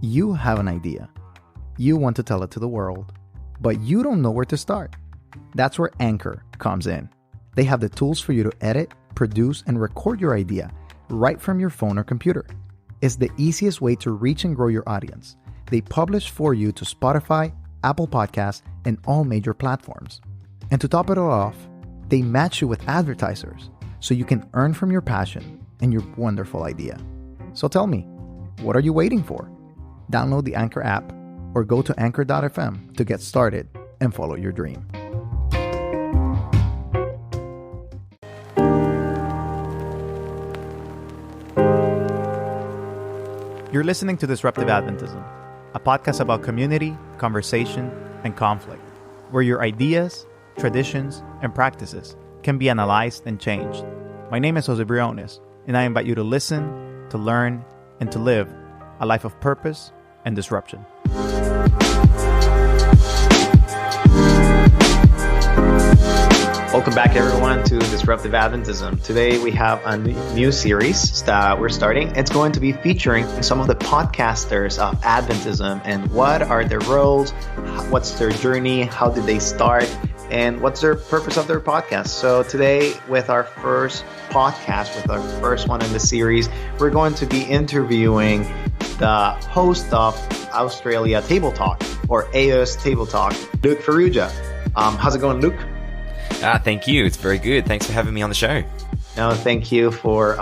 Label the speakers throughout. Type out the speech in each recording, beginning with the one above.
Speaker 1: You have an idea. You want to tell it to the world, but you don't know where to start. That's where Anchor comes in. They have the tools for you to edit, produce, and record your idea right from your phone or computer. It's the easiest way to reach and grow your audience. They publish for you to Spotify, Apple Podcasts, and all major platforms. And to top it all off, they match you with advertisers so you can earn from your passion and your wonderful idea. So tell me, what are you waiting for? Download the Anchor app or go to anchor.fm to get started and follow your dream. You're listening to Disruptive Adventism, a podcast about community, conversation, and conflict, where your ideas, traditions, and practices can be analyzed and changed. My name is Jose Briones, and I invite you to listen, to learn, and to live a life of purpose and disruption.
Speaker 2: Welcome back, everyone, to Disruptive Adventism. Today, we have a new series that we're starting. It's going to be featuring some of the podcasters of Adventism and what are their roles, what's their journey, how did they start, and what's their purpose of their podcast. So today, with our first podcast, with our first one in the series, we're going to be interviewing the host of Australia Table Talk, or AOS Table Talk, Luke Farriuga. How's it going, Luke?
Speaker 3: Thank you. It's very good. Thanks for having me on the show.
Speaker 2: No, thank you for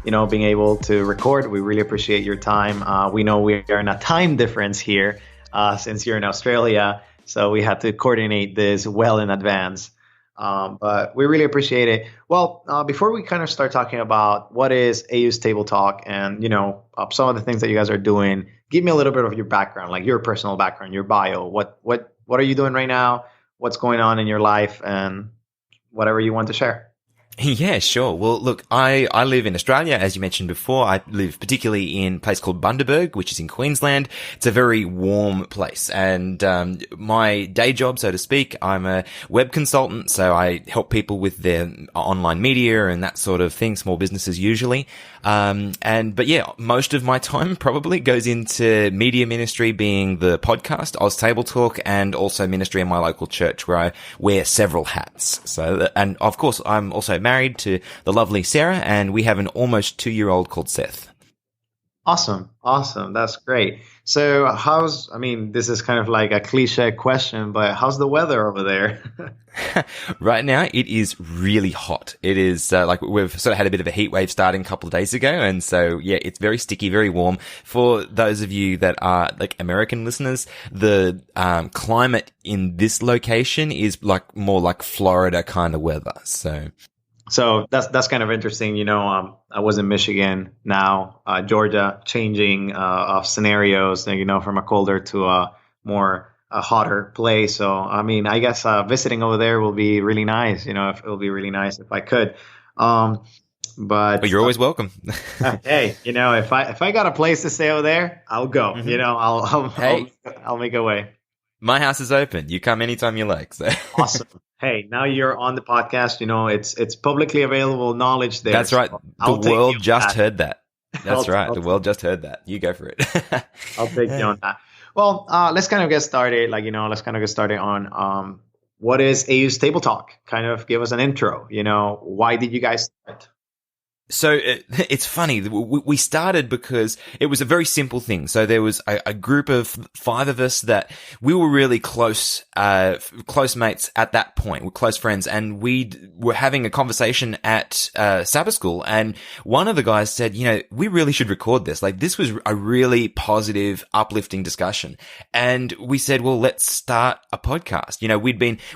Speaker 2: being able to record. We really appreciate your time. We know we are in a time difference here since you're in Australia, so we had to coordinate this well in advance. But we really appreciate it. Well, before we kind of start talking about what is AU's Table Talk and some of the things that you guys are doing, give me a little bit of your background, like your personal background, your bio. What are you doing right now? What's going on in your life, and whatever you want to share.
Speaker 3: Yeah, sure. Well, look, I live in Australia, as you mentioned before. I live particularly in a place called Bundaberg, which is in Queensland. It's a very warm place. And my day job, so to speak, I'm a web consultant, so I help people with their online media and that sort of thing, small businesses usually. But yeah, most of my time probably goes into media ministry, being the podcast, Oz Table Talk, and also ministry in my local church where I wear several hats. So, and of course, I'm also married to the lovely Sarah, and we have an almost 2-year-old called Seth.
Speaker 2: Awesome. That's great. So this is kind of like a cliche question, but how's the weather over there?
Speaker 3: Right now, it is really hot. It is we've sort of had a bit of a heat wave starting a couple of days ago. And so, yeah, it's very sticky, very warm. For those of you that are like American listeners, the climate in this location is like more like Florida kind of weather. So
Speaker 2: that's kind of interesting. I was in Michigan, now Georgia, changing of scenarios, from a colder to a more hotter place. So, I guess visiting over there will be really nice. It will be really nice if I could. But
Speaker 3: you're always welcome.
Speaker 2: Hey, if I got a place to stay over there, I'll go. Mm-hmm. I'll make a way.
Speaker 3: My house is open. You come anytime you like. So.
Speaker 2: Awesome. Hey, now you're on the podcast. It's publicly available knowledge there.
Speaker 3: That's right. The world just heard that. That's right. The world just heard that. You go for it.
Speaker 2: I'll take you on that. Well, let's kind of get started. Let's kind of get started on what is AU's Table Talk. Kind of give us an intro. Why did you guys start?
Speaker 3: So it's funny. We started because it was a very simple thing. So there was a group of 5 of us that we were really close mates at that point. We're close friends, and we were having a conversation at Sabbath school. And one of the guys said, we really should record this. Like, this was a really positive, uplifting discussion. And we said, well, let's start a podcast.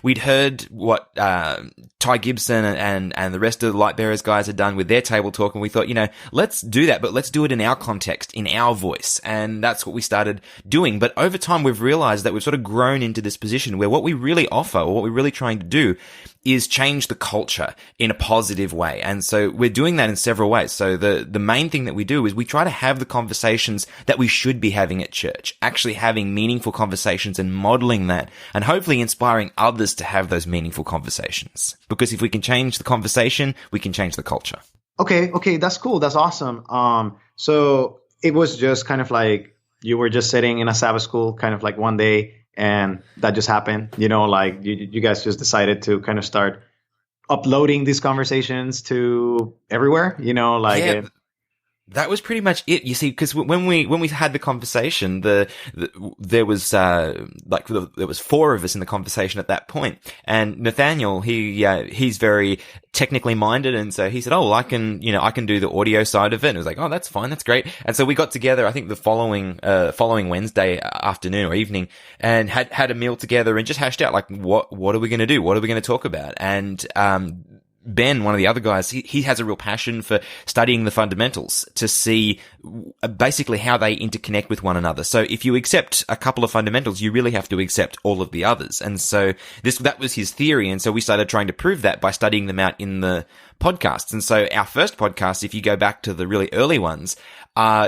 Speaker 3: We'd heard what Ty Gibson and the rest of the Light Bearers guys had done with their table talk, and we thought, let's do that, but let's do it in our context, in our voice. And that's what we started doing. But over time, we've realized that we've sort of grown into this position where what we really offer, or what we're really trying to do, is change the culture in a positive way. And so we're doing that in several ways. So the main thing that we do is we try to have the conversations that we should be having at church, actually having meaningful conversations and modeling that, and hopefully inspiring others to have those meaningful conversations. Because if we can change the conversation, we can change the culture.
Speaker 2: Okay, that's cool. That's awesome. So it was just kind of like you were just sitting in a Sabbath school kind of like one day and that just happened, like you guys just decided to kind of start uploading these conversations to everywhere, like
Speaker 3: Yeah, that was pretty much it. You see, because when we had the conversation, there was there was four of us in the conversation at that point, and Nathaniel, he's very technically minded, and so he said, "Oh, well, I can do the audio side of it." And it was like, "Oh, that's fine, that's great." And so we got together, I think the following Wednesday afternoon or evening, and had a meal together and just hashed out like what are we going to do, what are we going to talk about, and Ben, one of the other guys, he has a real passion for studying the fundamentals to see basically how they interconnect with one another. So if you accept a couple of fundamentals, you really have to accept all of the others. And so that was his theory. And so we started trying to prove that by studying them out in the podcasts. And so our first podcast, if you go back to the really early ones,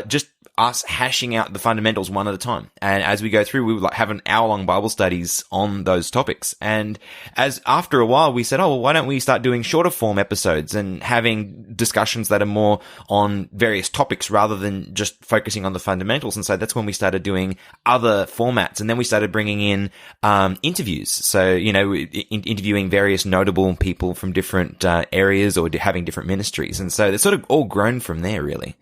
Speaker 3: just us hashing out the fundamentals one at a time. And as we go through, we would like have an hour-long Bible studies on those topics. And after a while, we said, oh, well, why don't we start doing shorter form episodes and having discussions that are more on various topics rather than just focusing on the fundamentals. And so that's when we started doing other formats. And then we started bringing in interviews. So, interviewing various notable people from different areas or having different ministries. And so it's sort of all grown from there, really.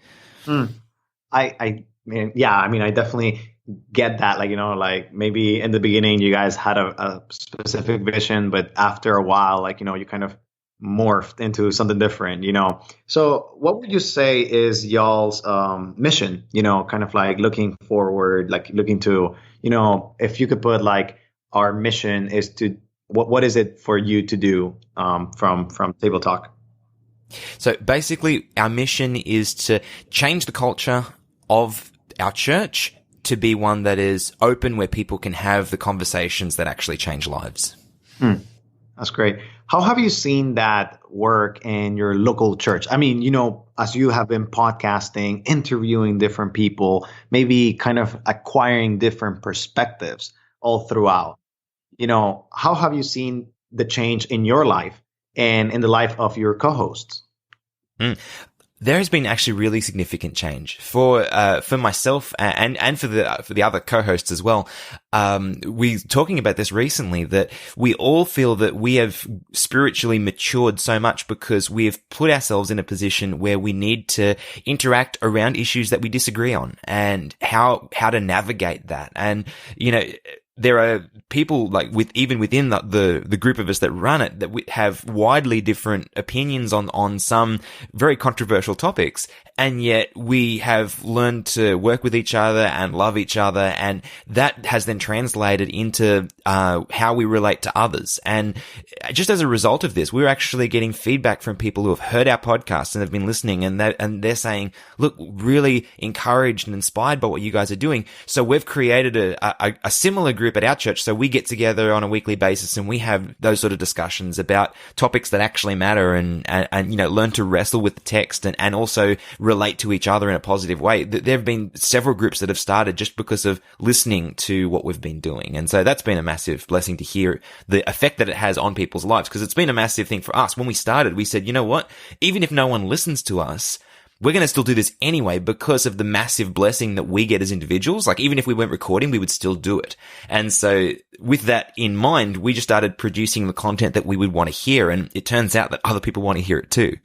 Speaker 2: I definitely get that. Like maybe in the beginning you guys had a specific vision, but after a while, you kind of morphed into something different, So what would you say is y'all's mission, kind of like looking forward, like looking to, if you could put like our mission is to, what is it for you to do from Table Talk?
Speaker 3: So basically, our mission is to change the culture of our church to be one that is open, where people can have the conversations that actually change lives.
Speaker 2: That's great. How have you seen that work in your local church? I mean, as you have been podcasting, interviewing different people, maybe kind of acquiring different perspectives all throughout, how have you seen the change in your life and in the life of your co-hosts?
Speaker 3: There has been actually really significant change for myself and for the other co-hosts as well. We talking about this recently, that we all feel that we have spiritually matured so much because we have put ourselves in a position where we need to interact around issues that we disagree on and how to navigate that. And, there are people like even within the group of us that run it that we have widely different opinions on some very controversial topics. And yet we have learned to work with each other and love each other. And that has then translated into how we relate to others. And just as a result of this, we're actually getting feedback from people who have heard our podcast and have been listening. And they're saying, look, really encouraged and inspired by what you guys are doing. So we've created a similar group at our church. So we get together on a weekly basis and we have those sort of discussions about topics that actually matter and learn to wrestle with the text and also relate to each other in a positive way. There have been several groups that have started just because of listening to what we've been doing. And so that's been a massive blessing to hear the effect that it has on people's lives, because it's been a massive thing for us. When we started, we said, you know what? Even if no one listens to us, we're going to still do this anyway because of the massive blessing that we get as individuals. Like even if we weren't recording, we would still do it. And so with that in mind, we just started producing the content that we would want to hear. And it turns out that other people want to hear it too.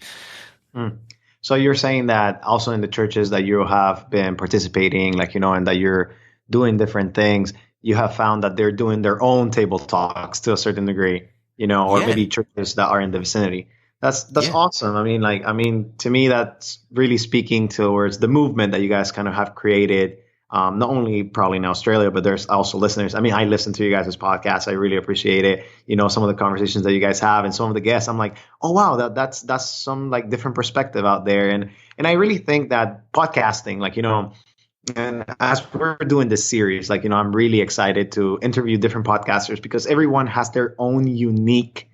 Speaker 2: So you're saying that also in the churches that you have been participating, and that you're doing different things, you have found that they're doing their own table talks to a certain degree, or maybe churches that are in the vicinity. That's awesome. I mean, to me, that's really speaking towards the movement that you guys kind of have created, not only probably in Australia, but there's also listeners. I mean, I listen to you guys' podcasts. I really appreciate it. Some of the conversations that you guys have and some of the guests, I'm like, oh, wow, that's some like different perspective out there. And I really think that podcasting, and as we're doing this series, I'm really excited to interview different podcasters because everyone has their own unique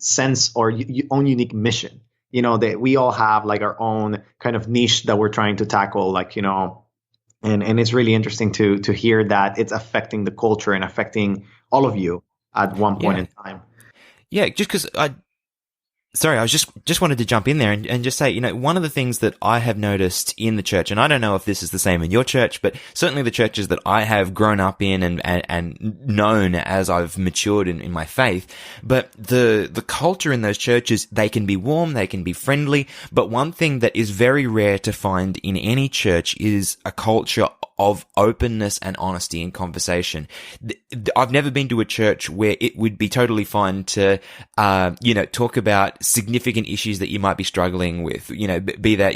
Speaker 2: sense or own unique mission. That we all have like our own kind of niche that we're trying to tackle, and it's really interesting to hear that it's affecting the culture and affecting all of you at one point in time.
Speaker 3: Yeah, just because Sorry, I was just wanted to jump in there and just say, one of the things that I have noticed in the church, and I don't know if this is the same in your church, but certainly the churches that I have grown up in and known as I've matured in my faith, but the culture in those churches, they can be warm, they can be friendly, but one thing that is very rare to find in any church is a culture of openness and honesty in conversation. I've never been to a church where it would be totally fine to, talk about significant issues that you might be struggling with, be that,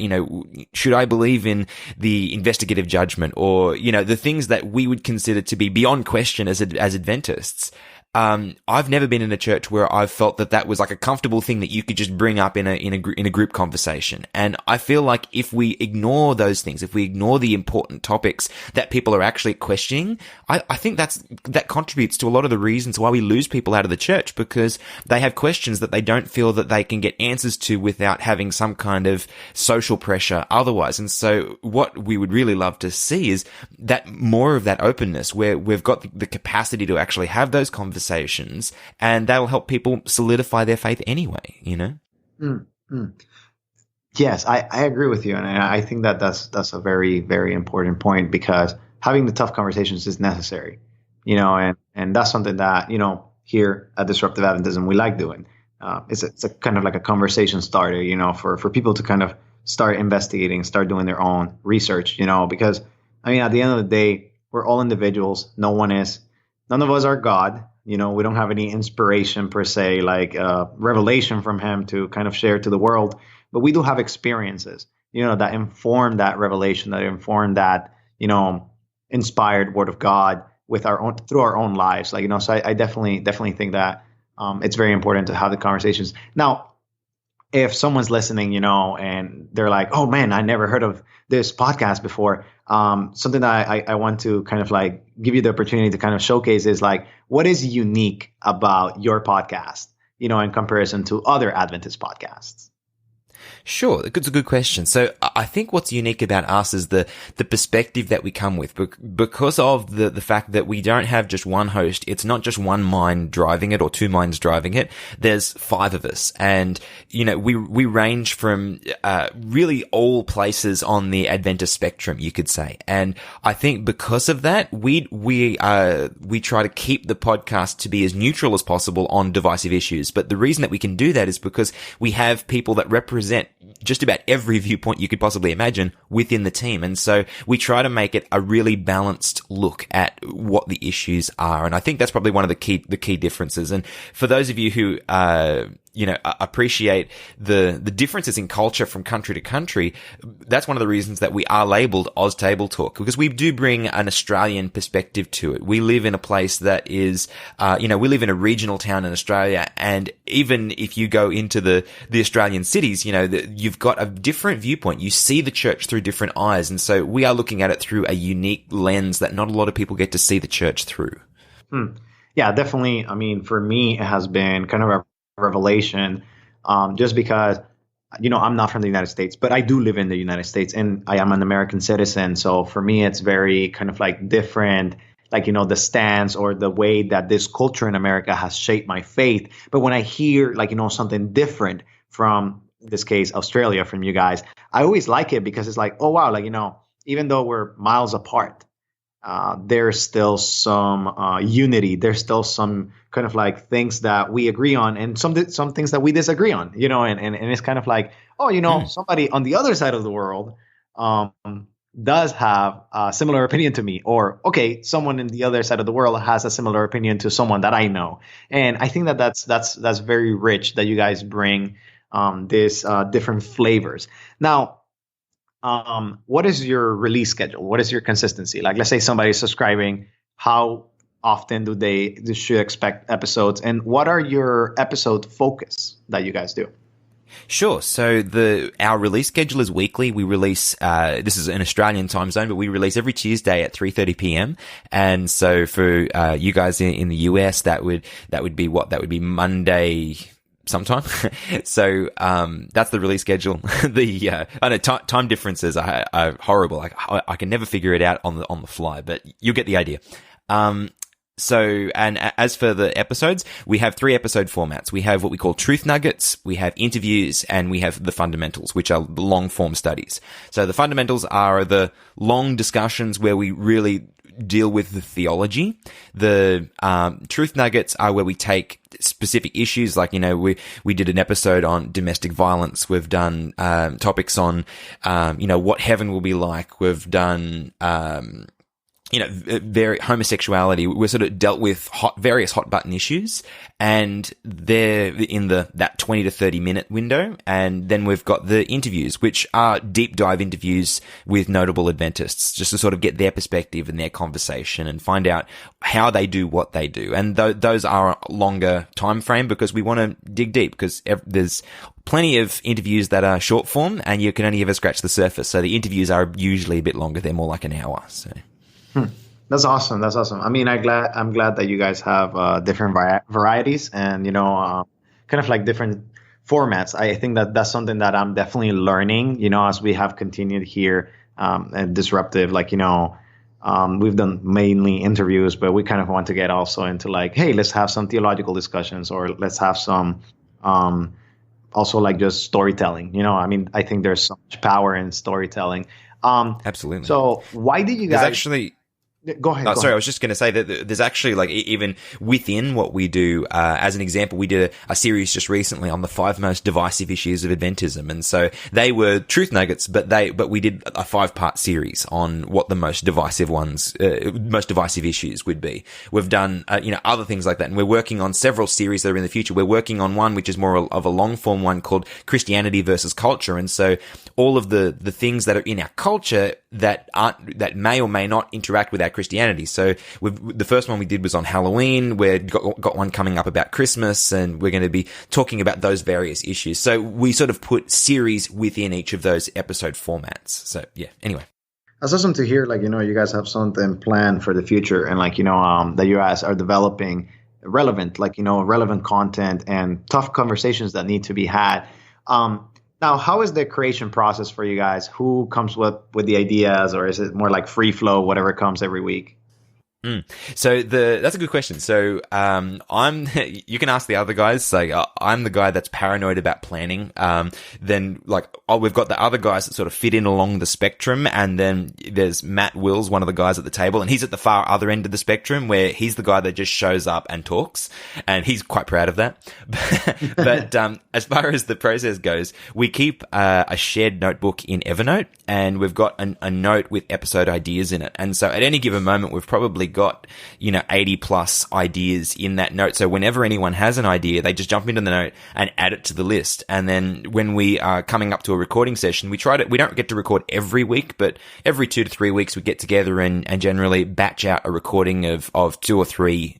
Speaker 3: should I believe in the investigative judgment or, the things that we would consider to be beyond question as Adventists. I've never been in a church where I've felt that was like a comfortable thing that you could just bring up in a group conversation. And I feel like if we ignore those things, if we ignore the important topics that people are actually questioning, I think that contributes to a lot of the reasons why we lose people out of the church, because they have questions that they don't feel that they can get answers to without having some kind of social pressure otherwise. And so what we would really love to see is that more of that openness where we've got the capacity to actually have those conversations, and that'll help people solidify their faith anyway,
Speaker 2: Yes, I agree with you. And I think that's a very, very important point, because having the tough conversations is necessary, and that's something that, here at Disruptive Adventism, we like doing. It's a kind of like a conversation starter, for people to kind of start investigating, start doing their own research, because at the end of the day, we're all individuals. None of us are God. We don't have any inspiration per se, like revelation from him to kind of share to the world. But we do have experiences, that inform that revelation, that inform that, inspired word of God through our own lives. So I definitely think that it's very important to have the conversations. Now, if someone's listening, and they're like, oh man, I never heard of this podcast before. Something that I want to kind of like give you the opportunity to kind of showcase is like, what is unique about your podcast, in comparison to other Adventist podcasts?
Speaker 3: Sure, it's a good question. So I think what's unique about us is the perspective that we come with, because of the fact that we don't have just one host. It's not just one mind driving it or two minds driving it. There's five of us, and we range from really all places on the Adventist spectrum, you could say. And I think because of that, we try to keep the podcast to be as neutral as possible on divisive issues. But the reason that we can do that is because we have people that represent just about every viewpoint you could possibly imagine within the team. And so we try to make it a really balanced look at what the issues are. And I think that's probably one of the key differences. And for those of you who, appreciate the differences in culture from country to country, that's one of the reasons that we are labeled Oz Table Talk, because we do bring an Australian perspective to it. We live in a place that is, we live in a regional town in Australia, and even if you go into the Australian cities, you've got a different viewpoint. You see the church through different eyes, and so we are looking at it through a unique lens that not a lot of people get to see the church through.
Speaker 2: Yeah, definitely. For me, it has been kind of a revelation, just because, I'm not from the United States, but I do live in the United States, and I am an American citizen. So for me, it's very kind of like different, like, the stance or the way that this culture in America has shaped my faith. But when I hear something different from, in this case, Australia, from you guys, I always like it, because it's like, oh wow, even though we're miles apart, there's still some unity. There's still some kind of like things that we agree on, and some things that we disagree on. And it's kind of like, somebody on the other side of the world does have a similar opinion to me, or okay, someone in the other side of the world has a similar opinion to someone that I know. And I think that's very rich that you guys bring these different flavors. Now, what is your release schedule? What is your consistency? Like, let's say somebody's subscribing, how often they should expect episodes, and what are your episode focus that you guys do?
Speaker 3: Sure. So our release schedule is weekly. We release, this is an Australian time zone, but we release every Tuesday at 3:30 p.m. And so for you guys in the US, that would be what? That would be Monday sometime. So that's the release schedule. I know time differences are horrible. I can never figure it out on the fly, but you'll get the idea. So, and as for the episodes, we have 3 episode formats. We have what we call truth nuggets, we have interviews, and we have the fundamentals, which are long form studies. So the fundamentals are the long discussions where we really deal with the theology. The truth nuggets are where we take specific issues, like, we did an episode on domestic violence. We've done topics on, what heaven will be like. We've done very homosexuality. We're sort of dealt with various hot button issues, and they're in that 20 to 30 minute window. And then we've got the interviews, which are deep dive interviews with notable Adventists, just to sort of get their perspective and their conversation and find out how they do what they do. And those are a longer time frame because we want to dig deep, because there's plenty of interviews that are short form and you can only ever scratch the surface. So the interviews are usually a bit longer. They're more like an hour. So.
Speaker 2: That's awesome. That's awesome. I mean, I'm glad that you guys have different varieties and, kind of like different formats. I think that's something that I'm definitely learning, as we have continued here at Disruptive. Like, we've done mainly interviews, but we kind of want to get also into like, hey, let's have some theological discussions, or let's have some also like just storytelling. I mean, I think there's so much power in storytelling.
Speaker 3: Absolutely.
Speaker 2: So why did you guys
Speaker 3: actually?
Speaker 2: Go ahead.
Speaker 3: I was just going to say that there's actually, like, even within what we do, as an example, we did a series just recently on the 5 most divisive issues of Adventism. And so they were truth nuggets, but we did a 5-part series on what the most divisive issues would be. We've done, other things like that. And we're working on several series that are in the future. We're working on one, which is more of a long form one called Christianity versus Culture. And so all of the things that are in our culture that may or may not interact with our Christianity. So the first one we did was on Halloween. We've got one coming up about Christmas, and we're going to be talking about those various issues. So we sort of put series within each of those episode formats. So yeah, anyway.
Speaker 2: That's awesome to hear. Like, you guys have something planned for the future, and like, that you guys are developing relevant content and tough conversations that need to be had. Now, how is the creation process for you guys? Who comes with the ideas, or is it more like free flow, whatever comes every week?
Speaker 3: So that's a good question. So, you can ask the other guys. So I'm the guy that's paranoid about planning. Then we've got the other guys that sort of fit in along the spectrum. And then there's Matt Wills, one of the guys at the table, and he's at the far other end of the spectrum where he's the guy that just shows up and talks. And he's quite proud of that. But, as far as the process goes, we keep a shared notebook in Evernote, and we've got a note with episode ideas in it. And so at any given moment, we've probably got 80 plus ideas in that note. So whenever anyone has an idea, they just jump into the note and add it to the list. And then when we are coming up to a recording session, we don't get to record every week, but every 2 to 3 weeks we get together and generally batch out a recording of 2 or 3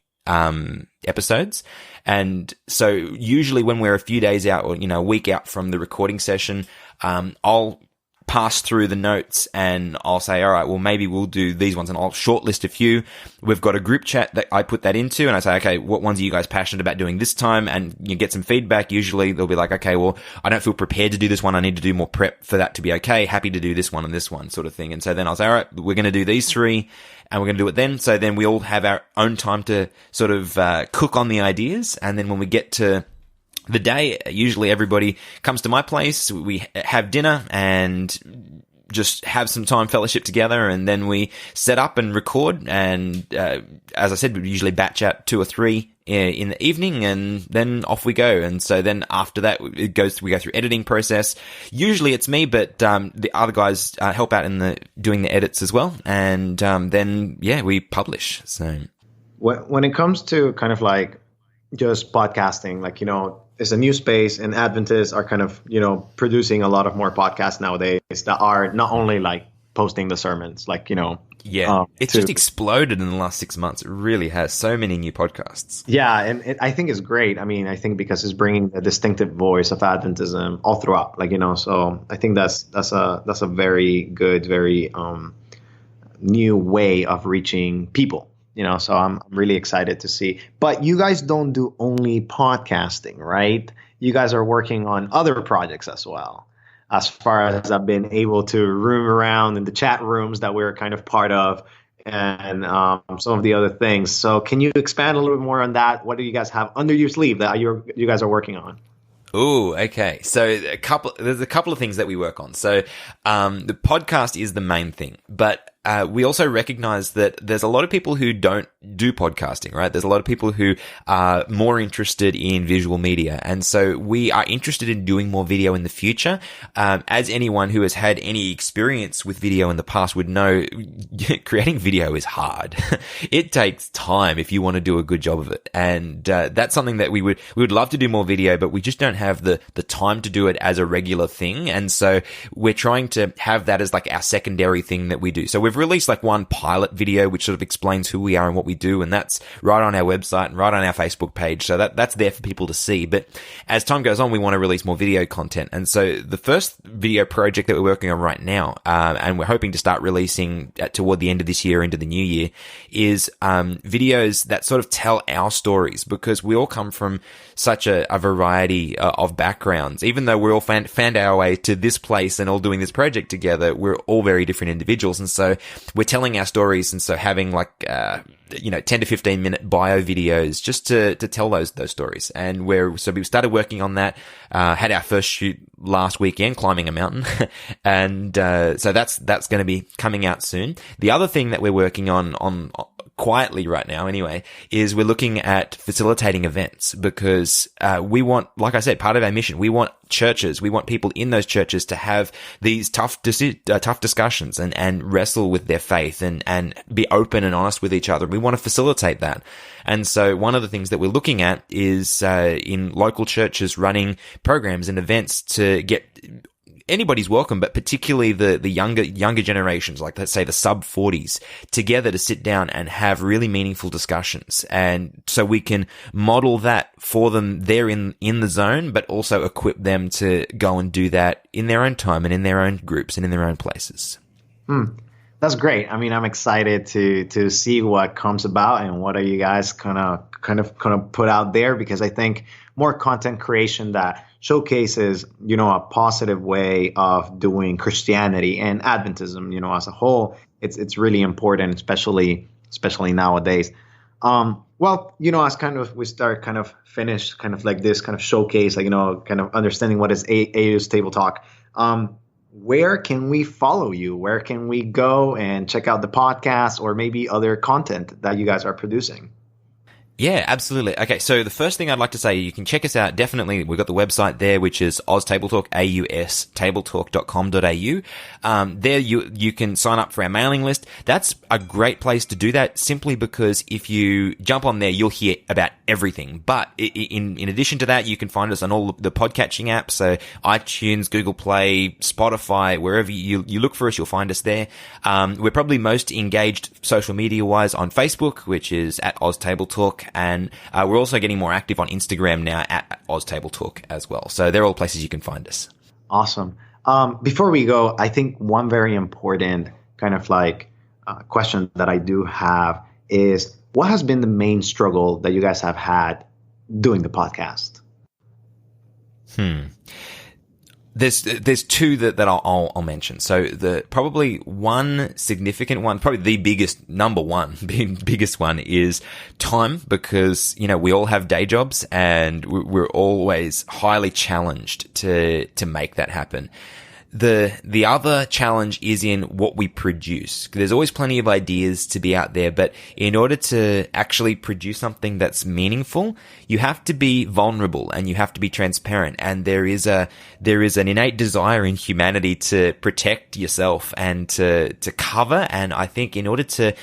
Speaker 3: episodes. And so usually when we're a few days out, or a week out from the recording session, I'll pass through the notes and I'll say, all right, well, maybe we'll do these ones, and I'll shortlist a few. We've got a group chat that I put that into, and I say, okay, what ones are you guys passionate about doing this time? And you get some feedback. Usually they'll be like, okay, well, I don't feel prepared to do this one. I need to do more prep for that to be okay. Happy to do this one and this one, sort of thing. And so then I'll say, all right, we're going to do these 3 and we're going to do it then. So then we all have our own time to sort of cook on the ideas. And then when we get to the day, usually everybody comes to my place, we have dinner and just have some time fellowship together, and then we set up and record. And as I said, we usually batch out 2 or 3 in the evening, and then off we go. And so then after that, we go through editing process. Usually it's me, but the other guys help out in doing the edits as well. And then we publish. So
Speaker 2: when it comes to kind of like just podcasting, like, it's a new space, and Adventists are kind of, producing a lot of more podcasts nowadays that are not only like posting the sermons, like,
Speaker 3: it's just exploded in the last 6 months. It really has. So many new podcasts.
Speaker 2: Yeah, and I think it's great. I mean, I think because it's bringing the distinctive voice of Adventism all throughout, like, so I think that's a very good, very new way of reaching people. So I'm really excited to see. But you guys don't do only podcasting, right? You guys are working on other projects as well. As far as I've been able to roam around in the chat rooms that we're kind of part of, and some of the other things. So can you expand a little bit more on that? What do you guys have under your sleeve that you guys are working on?
Speaker 3: Oh, okay. So there's a couple of things that we work on. So the podcast is the main thing, but we also recognize that there's a lot of people who don't do podcasting, right? There's a lot of people who are more interested in visual media. And so we are interested in doing more video in the future. As anyone who has had any experience with video in the past would know, creating video is hard. It takes time if you want to do a good job of it. And that's something that we would love to do more video, but we just don't have the time to do it as a regular thing. And so we're trying to have that as like our secondary thing that we do. So we've released like one pilot video which sort of explains who we are and what we do, and that's right on our website and right on our Facebook page, so that's there for people to see. But as time goes on, we want to release more video content, and so the first video project that we're working on right now, and we're hoping to start releasing toward the end of this year into the new year, is videos that sort of tell our stories, because we all come from such a variety of backgrounds. Even though we're all found our way to this place and all doing this project together, we're all very different individuals, and so we're telling our stories. And so having like 10 to 15 minute bio videos just to tell those stories. And we started working on that, had our first shoot last weekend, climbing a mountain. And so that's going to be coming out soon. The other thing that we're working on quietly right now anyway, is we're looking at facilitating events, because we want, like I said, part of our mission, we want churches, we want people in those churches to have these tough discussions and wrestle with their faith and be open and honest with each other. We want to facilitate that. And so one of the things that we're looking at is in local churches running programs and events to get anybody's welcome, but particularly the younger generations, like let's say the sub 40s, together to sit down and have really meaningful discussions. And so we can model that for them there in the zone, but also equip them to go and do that in their own time and in their own groups and in their own places.
Speaker 2: That's great. I mean, I'm excited to see what comes about and what are you guys kind of put out there, because I think more content creation that showcases, a positive way of doing Christianity and Adventism, as a whole, it's really important, especially nowadays. As we start finish like this kind of showcase, kind of understanding what is AU's Table Talk. Where can we follow you? Where can we go and check out the podcast or maybe other content that you guys are producing?
Speaker 3: Yeah, absolutely. Okay, so the first thing I'd like to say, you can check us out. Definitely, we've got the website there, which is oztabletalk, austabletalk.com.au. There you can sign up for our mailing list. That's a great place to do that, simply because if you jump on there, you'll hear about everything. But in addition to that, you can find us on all the podcatching apps, so iTunes, Google Play, Spotify, wherever you look for us, you'll find us there. We're probably most engaged social media-wise on Facebook, which is at oztabletalk. And we're also getting more active on Instagram now at oztabletalk as well. So they're all places you can find us.
Speaker 2: Awesome. Before we go, I think one very important kind of question that I do have is, what has been the main struggle that you guys have had doing the podcast?
Speaker 3: There's two that I'll mention. So probably one significant one, probably the biggest biggest one is time, because, we all have day jobs and we're always highly challenged to make that happen. The other challenge is in what we produce. There's always plenty of ideas to be out there, but in order to actually produce something that's meaningful, you have to be vulnerable and you have to be transparent. And there is an innate desire in humanity to protect yourself and to cover. And I think in order to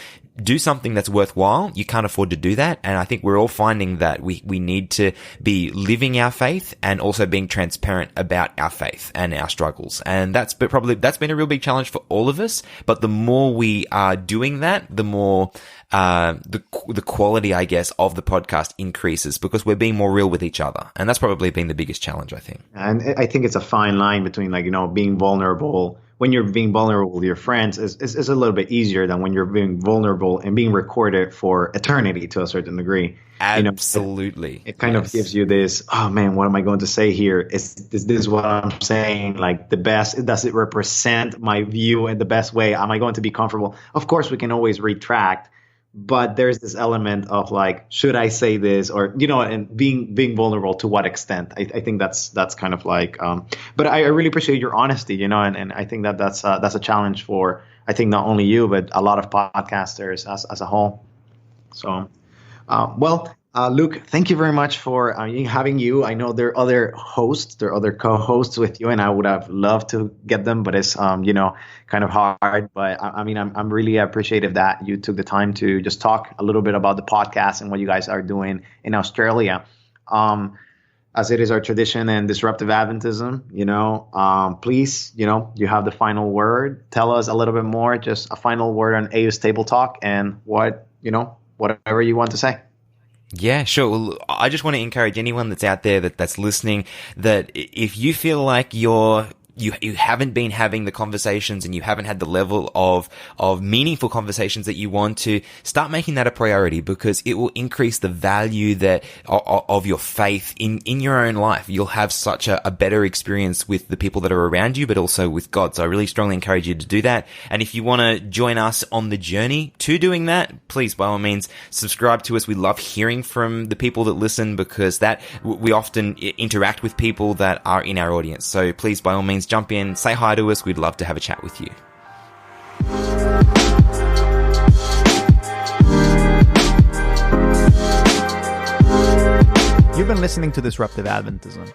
Speaker 3: do something that's worthwhile, you can't afford to do that. And I think we're all finding that we need to be living our faith and also being transparent about our faith and our struggles. And that's been a real big challenge for all of us. But the more we are doing that, the more the quality, I guess, of the podcast increases, because we're being more real with each other. And that's probably been the biggest challenge, I think.
Speaker 2: And I think it's a fine line between being vulnerable when you're being vulnerable with your friends is a little bit easier than when you're being vulnerable and being recorded for eternity to a certain degree.
Speaker 3: Absolutely.
Speaker 2: It kind of gives you this, oh man, what am I going to say here? Is this what I'm saying? Like the best, does it represent my view in the best way? Am I going to be comfortable? Of course, we can always retract, but there's this element of like, should I say this? Or, and being vulnerable to what extent? I think that's kind of like, but I really appreciate your honesty, and I think that's a challenge for, I think not only you, but a lot of podcasters as a whole. So, Luke, thank you very much for having you. I know there are other co-hosts with you, and I would have loved to get them, but it's kind of hard. But I'm really appreciative that you took the time to just talk a little bit about the podcast and what you guys are doing in Australia. As it is our tradition in Disruptive Adventism, please, you have the final word. Tell us a little bit more, just a final word on AU's Table Talk and whatever you want to say.
Speaker 3: Yeah, sure. Well, I just want to encourage anyone that's out there that's listening, that if you feel like you haven't been having the conversations and you haven't had the level of meaningful conversations that you want to, start making that a priority, because it will increase the value of your faith in your own life. You'll have such a better experience with the people that are around you, but also with God. So I really strongly encourage you to do that. And if you want to join us on the journey to doing that, please, by all means, subscribe to us. We love hearing from the people that listen, because that we often interact with people that are in our audience. So please, by all means, jump in, say hi to us. We'd love to have a chat with you.
Speaker 1: You've been listening to Disruptive Adventism.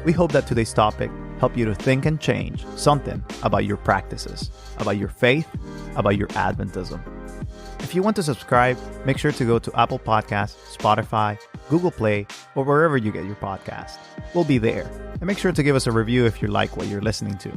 Speaker 1: We hope that today's topic helped you to think and change something about your practices, about your faith, about your Adventism. If you want to subscribe, make sure to go to Apple Podcasts, Spotify, Google Play, or wherever you get your podcast. We'll be there. And make sure to give us a review if you like what you're listening to.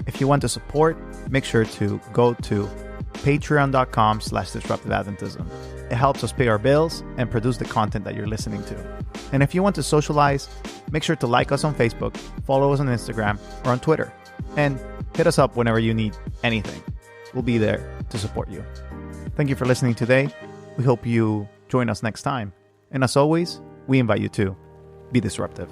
Speaker 1: If you want to support, make sure to go to patreon.com/Disruptive Adventism. It helps us pay our bills and produce the content that you're listening to. And if you want to socialize, make sure to like us on Facebook, follow us on Instagram or on Twitter, and hit us up whenever you need anything. We'll be there to support you. Thank you for listening today. We hope you join us next time. And as always, we invite you to be disruptive.